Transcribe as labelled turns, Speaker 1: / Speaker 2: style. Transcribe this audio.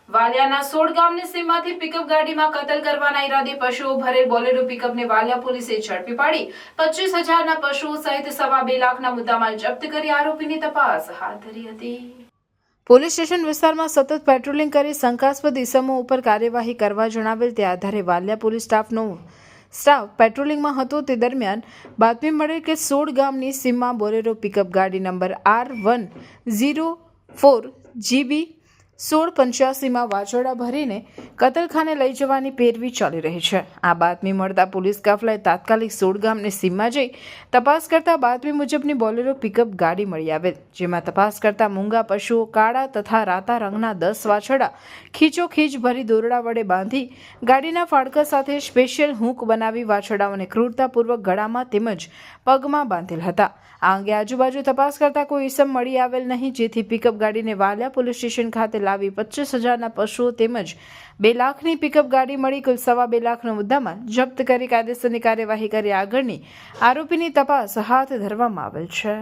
Speaker 1: વાલિયાના 16 ગામની સીમમાંથી પિકઅપ ગાડીમાં કતલ કરવાના ઈરાદે પશુઓ ભરેલ બોલેરો પિકઅપને વાલિયા પોલીસે ઝડપી પાડી 25,000ના પશુઓ સહિત 2.5 લાખના મુદ્દામાલ જપ્ત કરી આરોપીની તપાસ હાથ ધરી હતી। પોલીસ સ્ટેશન વિસ્તારમાં સતત પેટ્રોલિંગ કરી શંકાસ્પદ ઇસમો ઉપર કાર્યવાહી કરવા જણાવેલ તે આધારે વાલિયા પોલીસ સ્ટાફ પેટ્રોલિંગમાં હતો। તે દરમિયાન બાતમી મળેલ કે 16 ગામની સીમમાં બોલેરો પિકઅપ ગાડી નંબર R104GB 1685માં વાછરડા ભરીને કતલખાને લઈ જવાની પેરવી ચાલી રહી છે। આ બાતમી મળતા પોલીસ કાફલાએ તાત્કાલિક 16 ગામની સીમમાં જઈ તપાસ કરતા બાતમી મુજબની બોલેરો પિકઅપ ગાડી મળી આવેલ, જેમાં તપાસ કરતા મૂંગા પશુઓ કાળા તથા રાતા રંગના 10 વાછરડા ખીચોખીચ ભરી દોરડા વડે બાંધી ગાડીના ફાળકા સાથે સ્પેશિયલ હૂંક બનાવી વાછરડાઓને ક્રૂરતાપૂર્વક ગળામાં તેમજ પગમાં બાંધેલ હતા। આ અંગે આજુબાજુ તપાસ કરતા કોઈ ઇસમ મળી આવેલ નહીં, જેથી પિકઅપ ગાડીને વાલિયા પોલીસ સ્ટેશન ખાતે લાવી 25,000ના પશુઓ તેમજ 2 લાખની પિકઅપ ગાડી મળી કુલ 2.5 લાખનો મુદ્દામાલ જપ્ત કરી કાયદેસરની કાર્યવાહી કરી આગળની આરોપીની તપાસ હાથ ધરવામાં આવેલ છે।